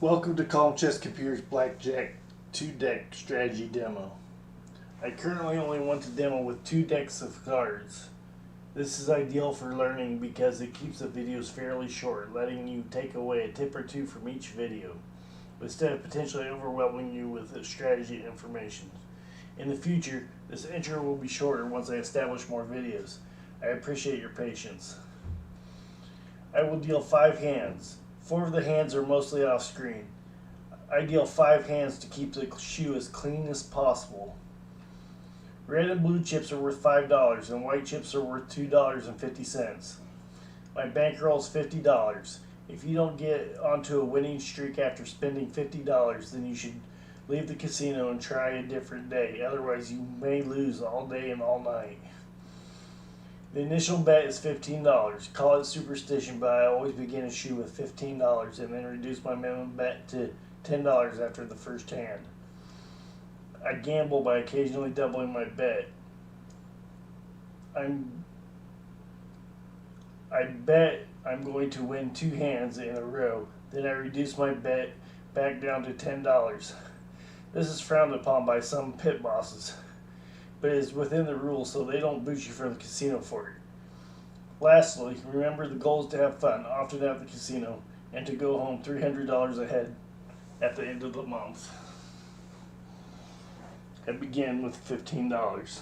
Welcome to Calm Chess Computer's BlackJack 2-deck strategy demo. I currently only want to demo with 2 decks of cards. This is ideal for learning because it keeps the videos fairly short, letting you take away a tip or two from each video, instead of potentially overwhelming you with strategy information. In the future, this intro will be shorter once I establish more videos. I appreciate your patience. I will deal 5 hands. 4 of the hands are mostly off screen. I deal 5 hands to keep the shoe as clean as possible. Red and blue chips are worth $5 and white chips are worth $2.50. My bankroll is $50. If you don't get onto a winning streak after spending $50, then you should leave the casino and try a different day. Otherwise, you may lose all day and all night. The initial bet is $15. Call it superstition, but I always begin a shoe with $15 and then reduce my minimum bet to $10 after the first hand. I gamble by occasionally doubling my bet. I bet I'm going to win 2 hands in a row, then I reduce my bet back down to $10. This is frowned upon by some pit bosses, but it is within the rules so they don't boot you from the casino for it. Lastly, remember the goal is to have fun, often at the casino, and to go home $300 ahead at the end of the month. I begin with $15.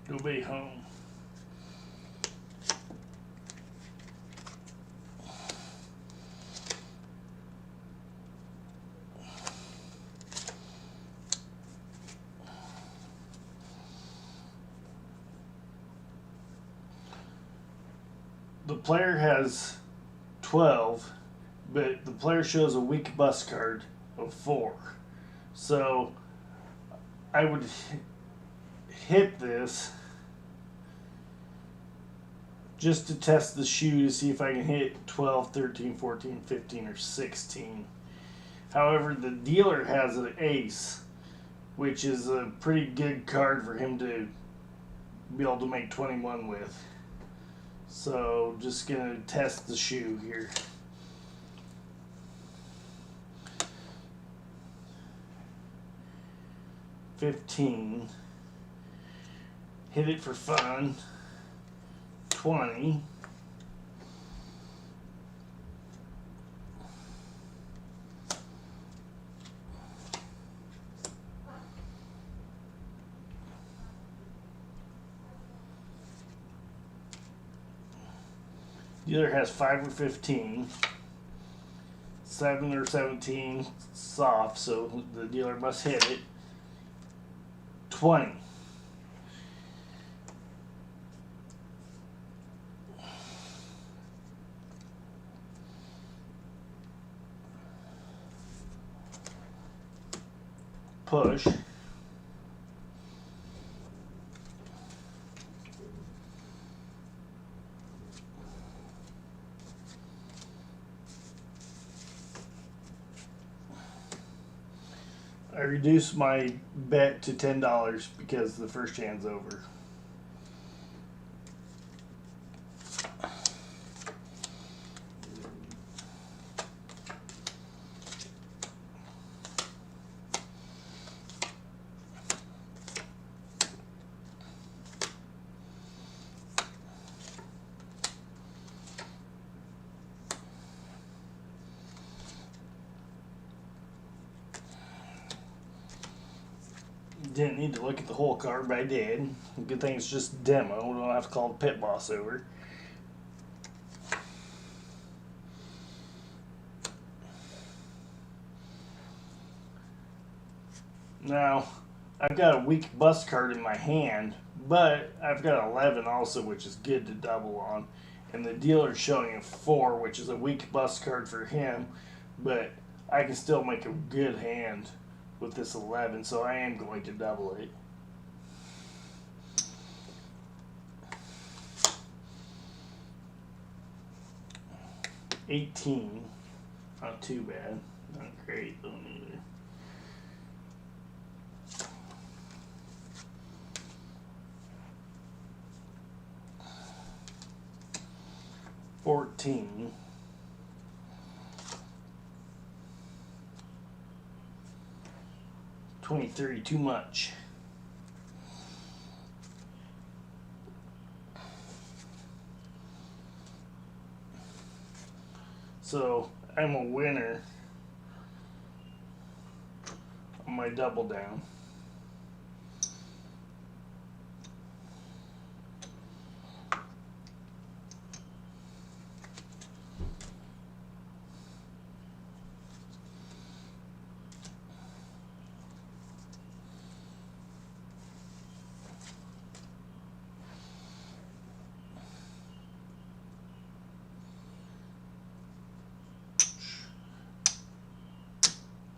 Go be home. The player has 12, but the player shows a weak bust card of 4. So I would hit this just to test the shoe to see if I can hit 12, 13, 14, 15, or 16. However, the dealer has an ace, which is a pretty good card for him to be able to make 21 with. So, just gonna test the shoe here. $15. Hit it for fun. $20. The other has 5 or 15. 7 or 17 soft, so the dealer must hit it. 20. Push. I reduced my bet to $10 because the first hand's over. Didn't need to look at the whole card, but I did. Good thing it's just demo. We don't have to call the pit boss over. Now, I've got a weak bust card in my hand, but I've got 11 also, which is good to double on. And the dealer's showing a 4, which is a weak bust card for him, but I can still make a good hand with this 11, so I am going to double it. 18. Not too bad. Not great though neither. 14. 23, too much. So I'm a winner on my double down.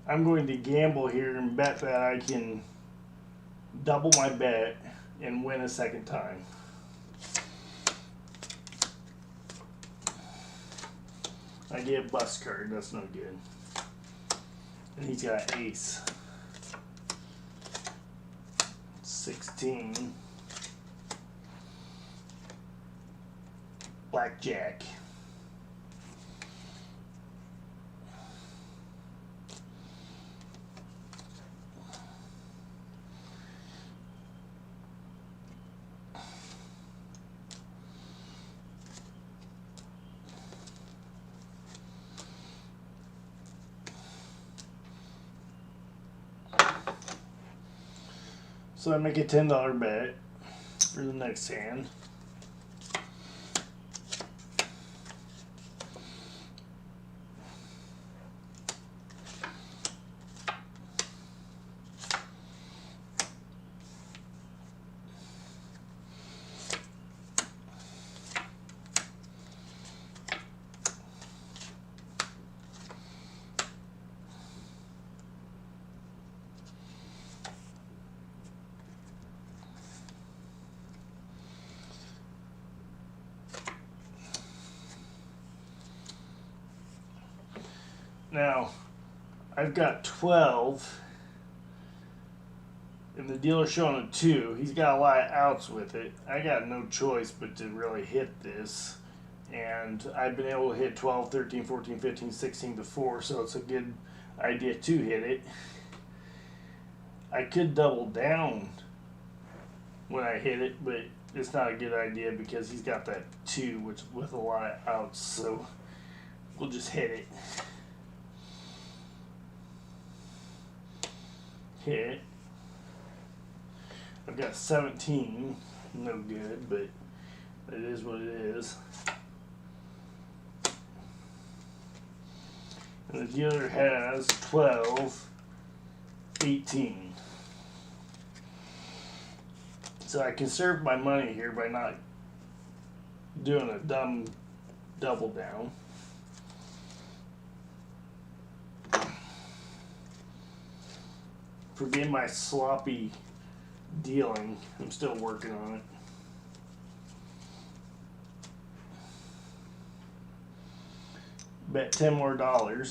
I'm going to gamble here and bet that I can double my bet and win a second time. I get a bust card, that's no good. And he's got ace. 16. Blackjack. So I make a $10 bet for the next hand. Now, I've got 12, and the dealer's showing a 2. He's got a lot of outs with it. I got no choice but to really hit this, and I've been able to hit 12, 13, 14, 15, 16 before, so it's a good idea to hit it. I could double down when I hit it, but it's not a good idea because he's got that 2 which with a lot of outs, so we'll just hit it. Hit. I've got 17, no good, but it is what it is. And the dealer has 12, 18. So I conserved my money here by not doing a dumb double down. Forgive my sloppy dealing. I'm still working on it. Bet $10 more.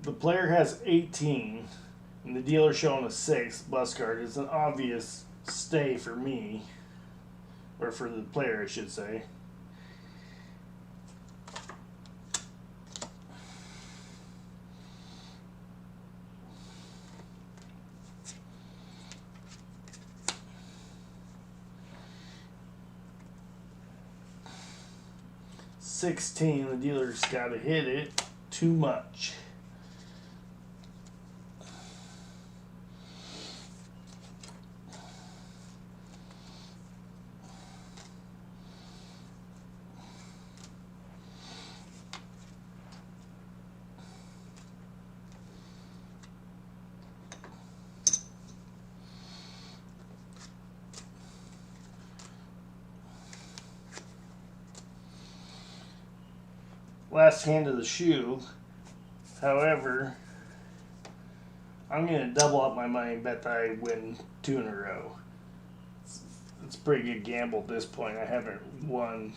The player has 18, and the dealer showing a 6 bust card. It's an obvious stay for me, or for the player, I should say. $16, the dealer's got to hit it too much. last hand of the shoe. However, I'm going to double up my money and bet that I win 2 in a row. It's a pretty good gamble at this point. I haven't won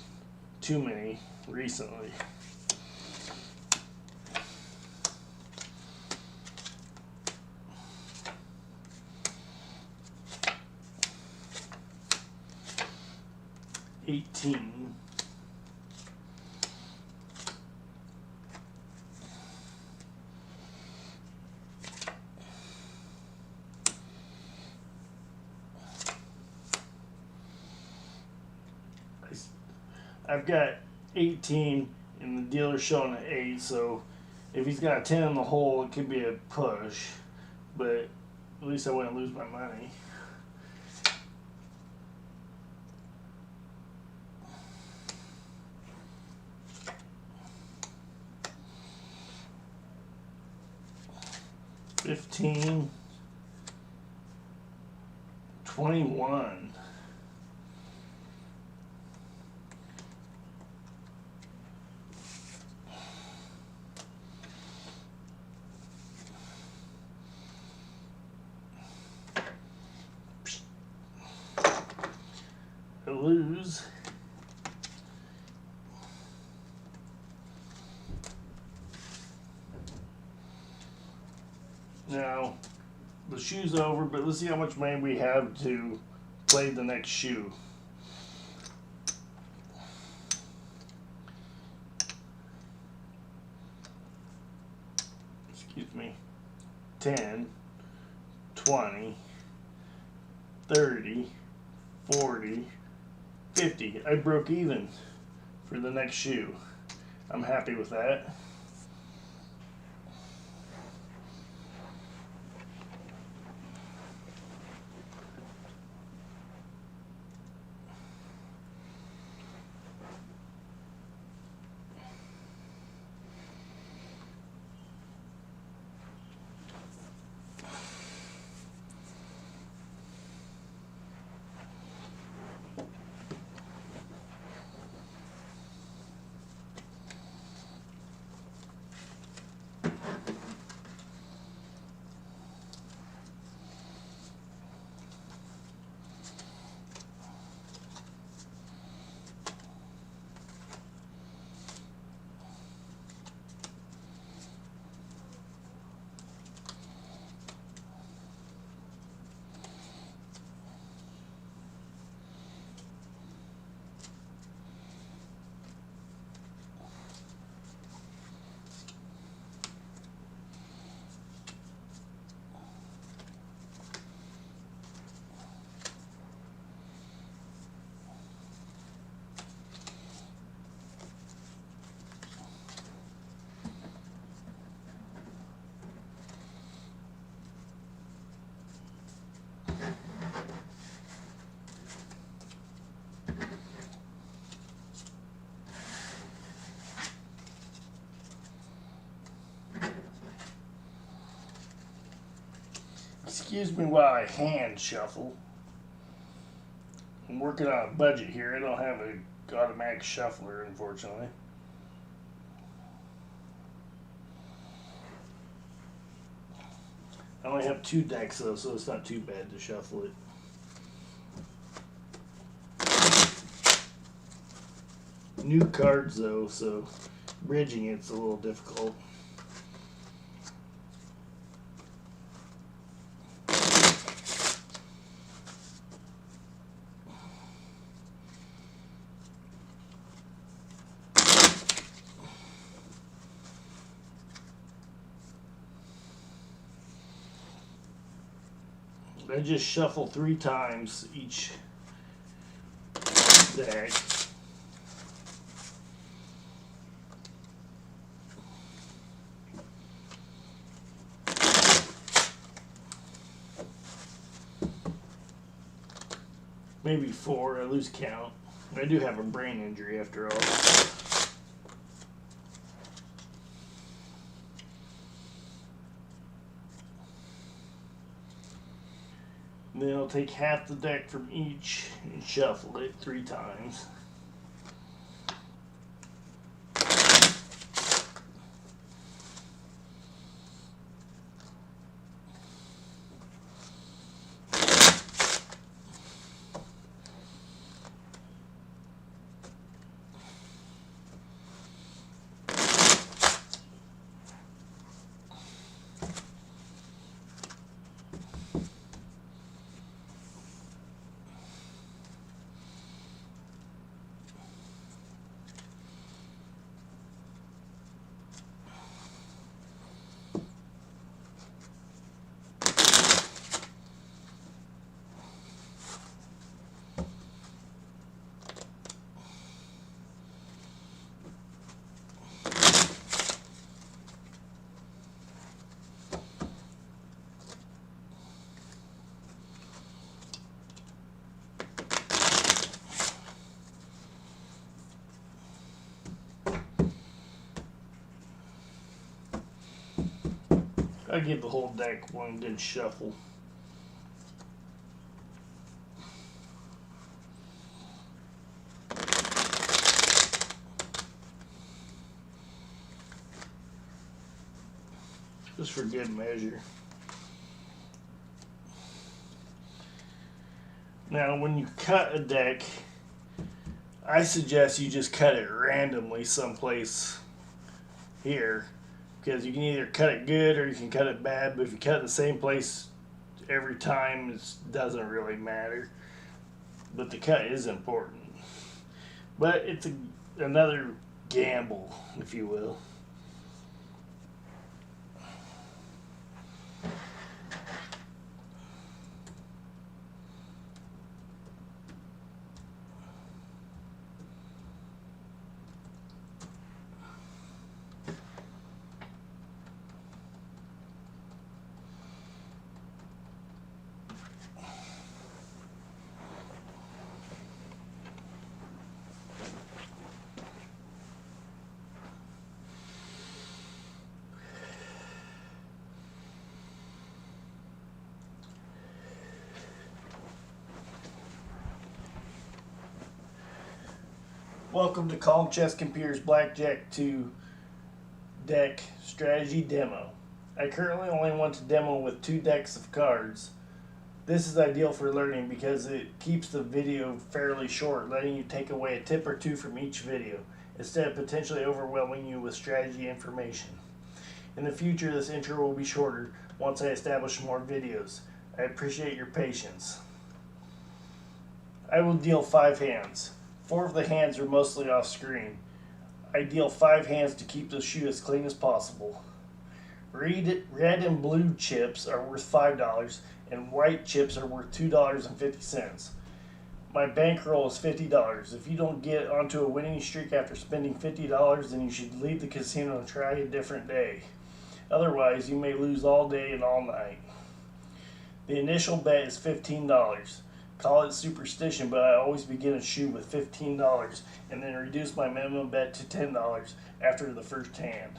too many recently. $18. I've got 18 and the dealer's showing an 8, so if he's got a 10 in the hole, it could be a push, but at least I wouldn't lose my money. $15, $21. I lose. Now, the shoe's over, but let's see how much money we have to play the next shoe. Excuse me. 10, 20, 30, 40, 50. I broke even for the next shoe. I'm happy with that. Excuse me while I hand shuffle. I'm working on a budget here. I don't have an automatic shuffler, unfortunately. I only have 2 decks though, so it's not too bad to shuffle it. New cards though, so bridging it's a little difficult. I just shuffle 3 times each deck. Maybe 4, I lose count. I do have a brain injury after all. Then I'll take half the deck from each and shuffle it 3 times. I give the whole deck one good shuffle. Just for good measure. Now, when you cut a deck, I suggest you just cut it randomly someplace here, because you can either cut it good or you can cut it bad, but if you cut it in the same place every time, it doesn't really matter. But the cut is important. But it's another gamble, if you will. Welcome to Calm Chess Computer's BlackJack 2 deck strategy demo. I currently only want to demo with 2 decks of cards. This is ideal for learning because it keeps the video fairly short, letting you take away a tip or two from each video, instead of potentially overwhelming you with strategy information. In the future, this intro will be shorter once I establish more videos. I appreciate your patience. I will deal 5 hands. 4 of the hands are mostly off screen. I deal 5 hands to keep the shoe as clean as possible. Red and blue chips are worth $5 and white chips are worth $2.50. My bankroll is $50. If you don't get onto a winning streak after spending $50, then you should leave the casino and try a different day. Otherwise, you may lose all day and all night. The initial bet is $15. Call it superstition, but I always begin a shoe with $15 and then reduce my minimum bet to $10 after the first hand.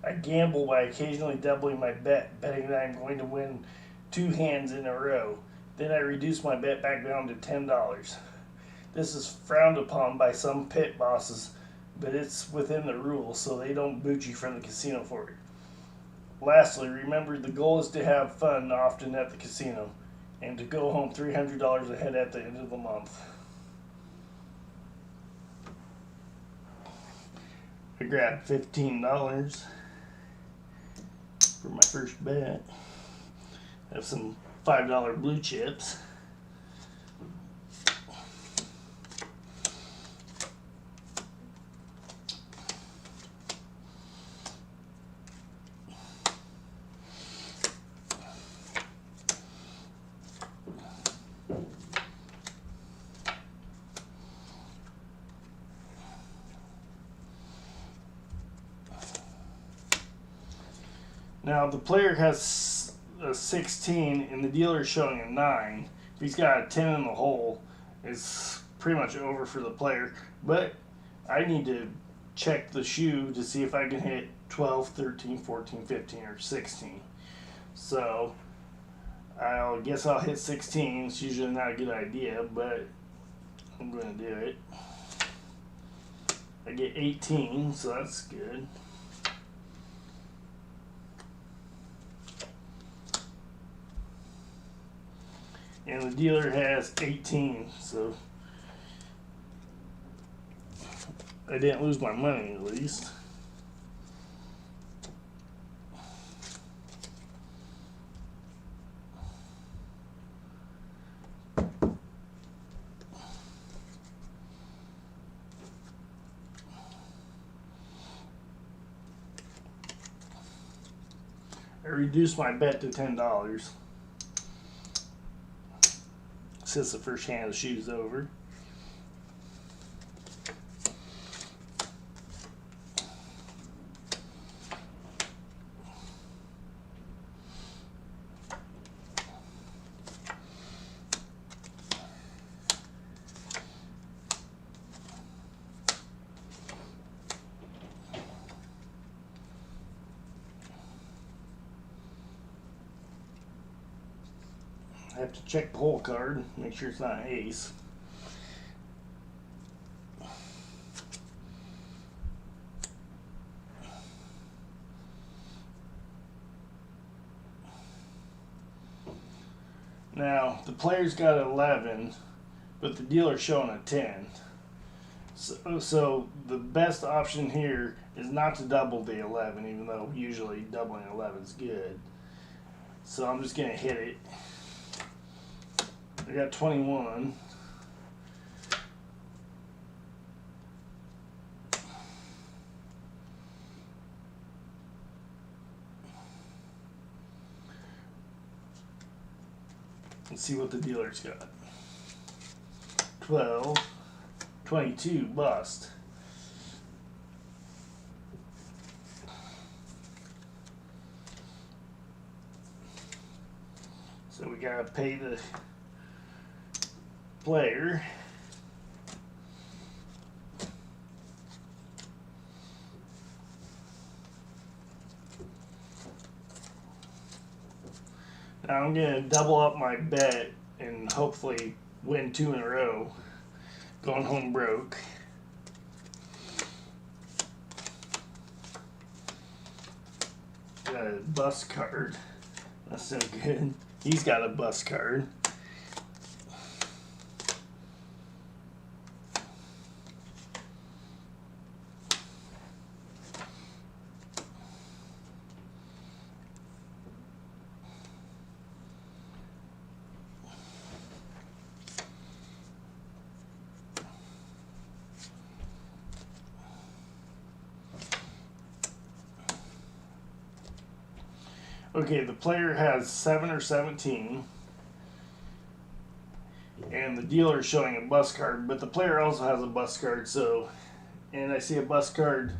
I gamble by occasionally doubling my bet, betting that I'm going to win 2 hands in a row. Then I reduce my bet back down to $10. This is frowned upon by some pit bosses, but it's within the rules, so they don't boot you from the casino for it. Lastly, remember the goal is to have fun often at the casino, and to go home $300 ahead at the end of the month. I grabbed $15 for my first bet. I have some $5 blue chips. Now the player has a 16 and the dealer is showing a 9. If he's got a 10 in the hole, it's pretty much over for the player. But I need to check the shoe to see if I can hit 12, 13, 14, 15, or 16. So I guess I'll hit 16. It's usually not a good idea, but I'm going to do it. I get 18, so that's good. And the dealer has 18, so I didn't lose my money at least. I reduced my bet to $10. Since the first hand of the shoe's over. I have to check the whole card, make sure it's not an ace. Now, the player's got 11, but the dealer's showing a 10. So the best option here is not to double the 11, even though usually doubling 11 is good. So I'm just going to hit it. I got 21. Let's see what the dealer's got. 12, 22, bust. So we gotta pay the player. Now I'm gonna double up my bet and hopefully win 2 in a row. Going home broke. Got a bust card. That's no good. He's got a bust card. Okay, the player has 7 or 17, and the dealer is showing a bust card, but the player also has a bust card, so, and I see a bust card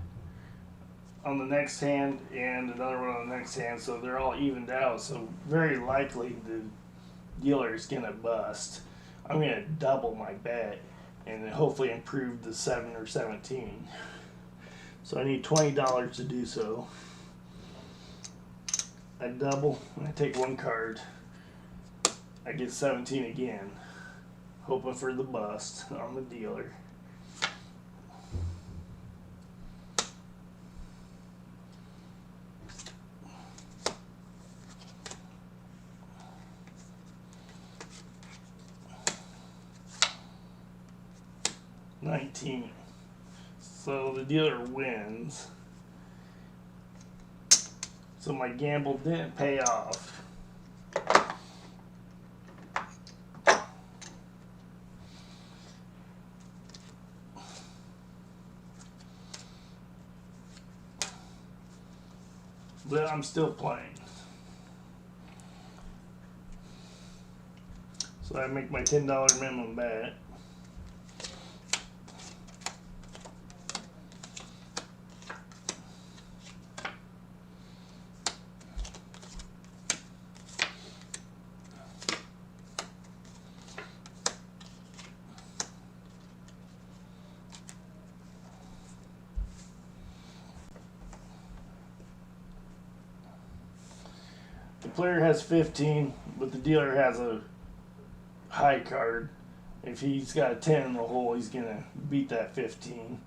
on the next hand and another one on the next hand, so they're all evened out, so very likely the dealer is going to bust. I'm going to double my bet and hopefully improve the 7 or 17. So I need $20 to do so. I double and I take 1 card. I get 17 again, hoping for the bust on the dealer. $19. So the dealer wins. So my gamble didn't pay off. But I'm still playing. So I make my $10 minimum bet. The player has 15, but the dealer has a high card. If he's got a 10 in the hole, he's going to beat that 15.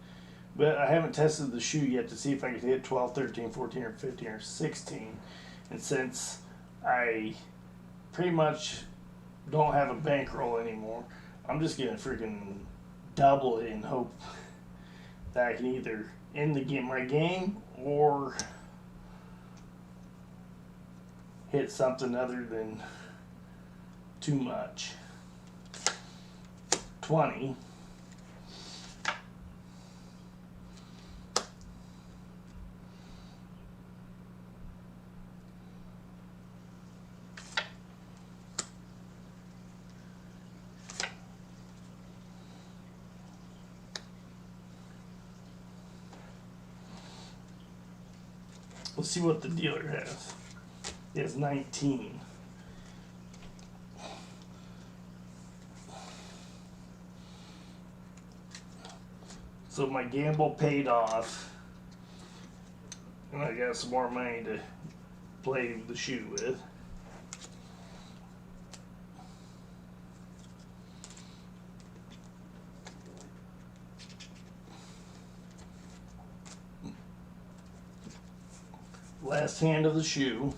But I haven't tested the shoe yet to see if I can hit 12, 13, 14, or 15, or 16. And since I pretty much don't have a bankroll anymore, I'm just going to freaking double it and hope that I can either end my game or hit something other than too much. 20. Let's see what the dealer has. He has 19. So my gamble paid off, and I got some more money to play the shoe with. Last hand of the shoe.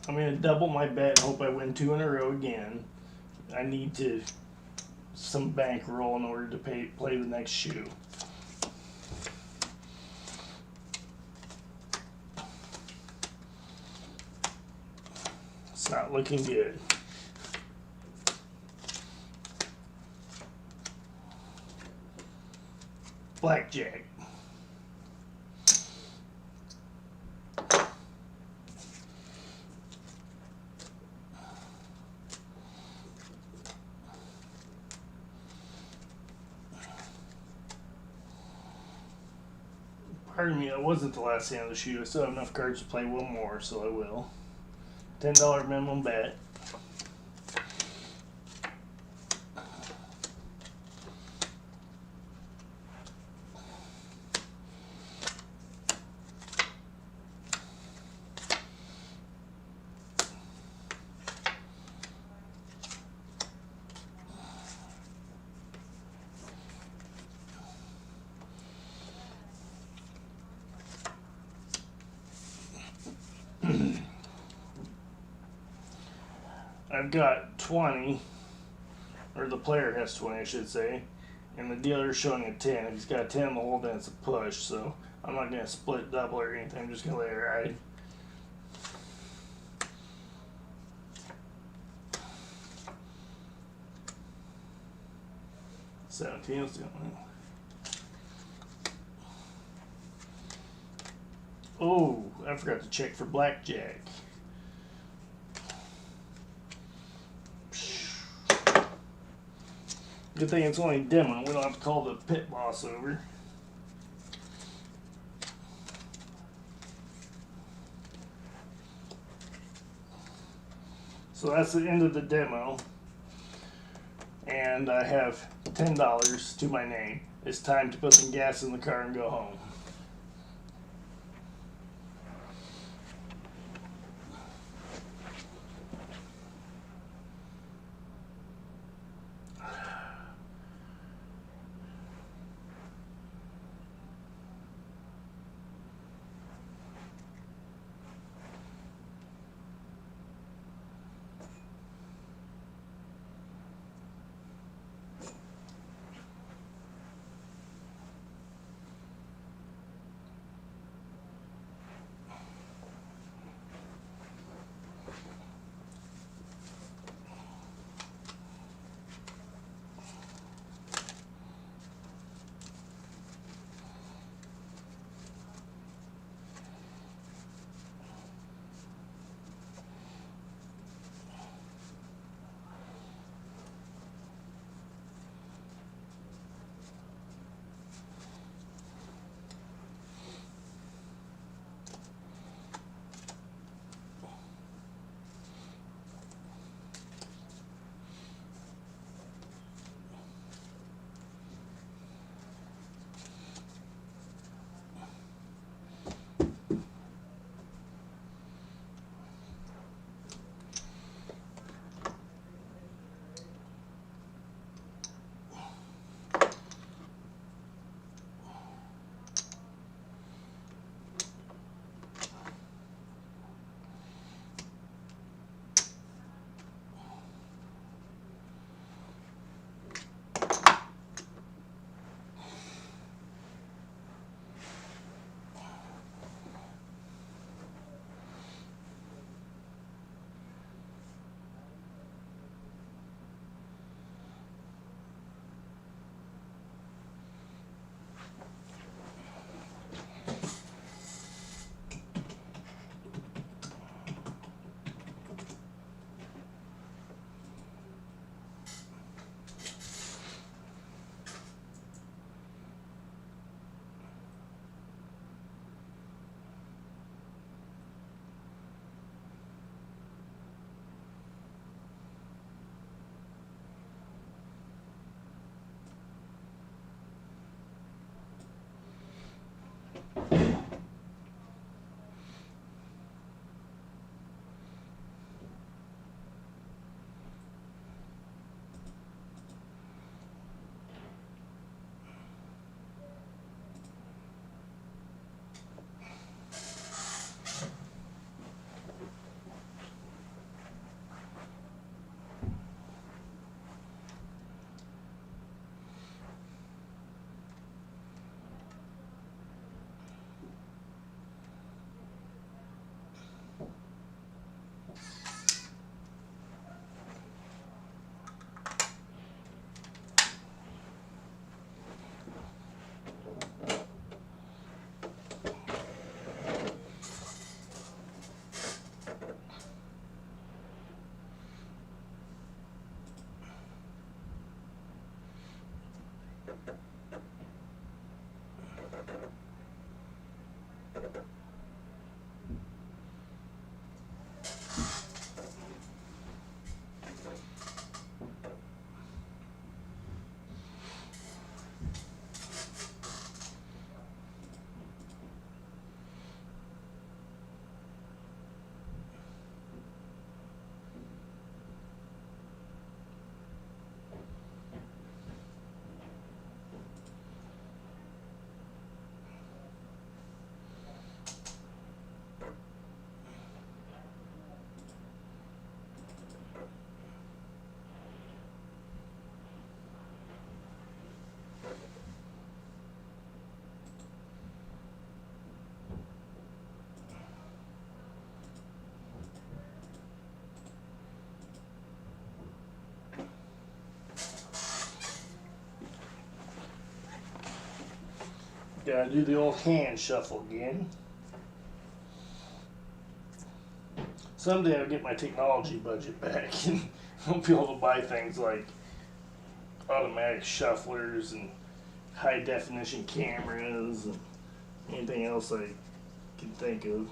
I'm going to double my bet and hope I win 2 in a row again. I need some bankroll in order to play the next shoe. It's not looking good. BlackJack. Pardon me, that wasn't the last hand of the shoe. I still have enough cards to play one more, so I will. $10 minimum bet. I've got 20, or the player has 20, I should say, and the dealer's showing a 10. If he's got a 10 in the hole, then it's a push, so I'm not going to split double or anything. I'm just going to let it ride. $17 is doing it. Oh, I forgot to check for BlackJack. Good thing it's only demo. We don't have to call the pit boss over. So that's the end of the demo. And I have $10 to my name. It's time to put some gas in the car and go home. Gotta do the old hand shuffle again. Someday I'll get my technology budget back and I'll be able to buy things like automatic shufflers and high definition cameras and anything else I can think of.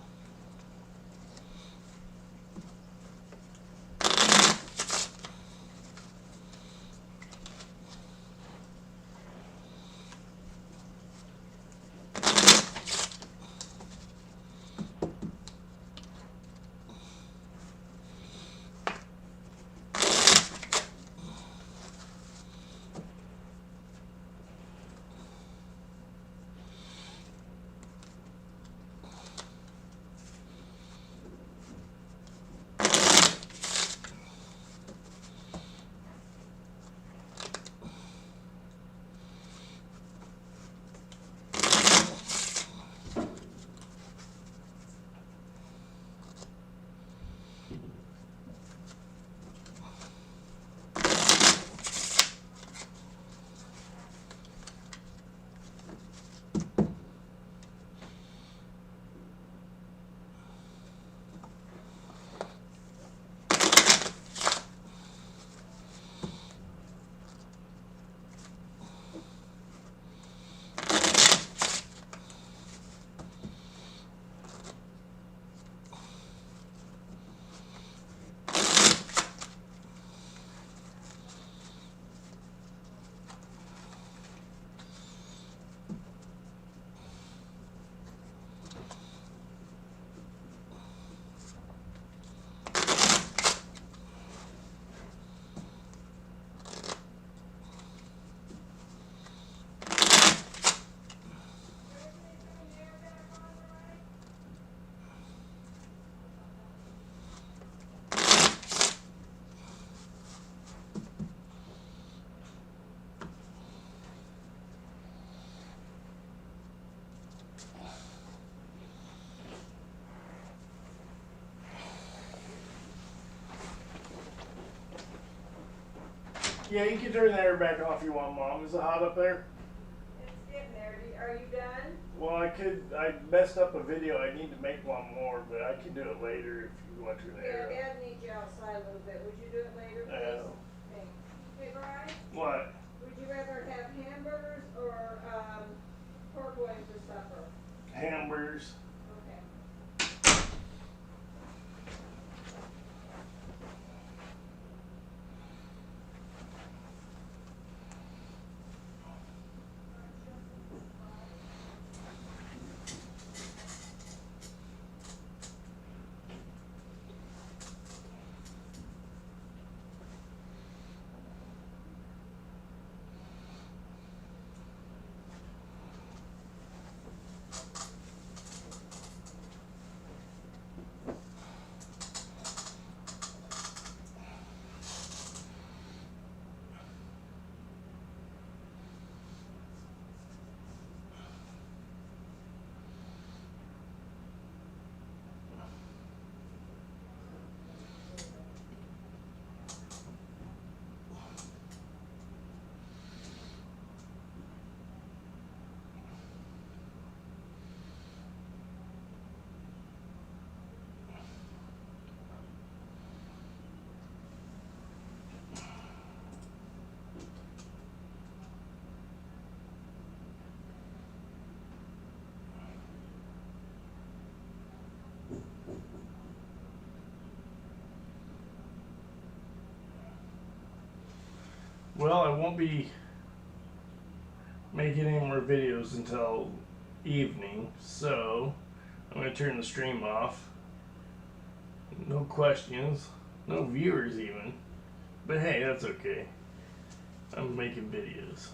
Yeah, you can turn the air back off if you want, Mom. Is it hot up there? It's getting there. Are you done? Well, I messed up a video. I need to make one more, but I can do it later if you want to turn the air off. Dad needs you outside a little bit. Would you do it later, please? Okay. Hey, Brian, What? would you rather have hamburgers or pork loin for supper? Hamburgers. Okay. Well, I won't be making any more videos until evening, so I'm going to turn the stream off. No questions, no viewers even, but hey, that's okay. I'm making videos.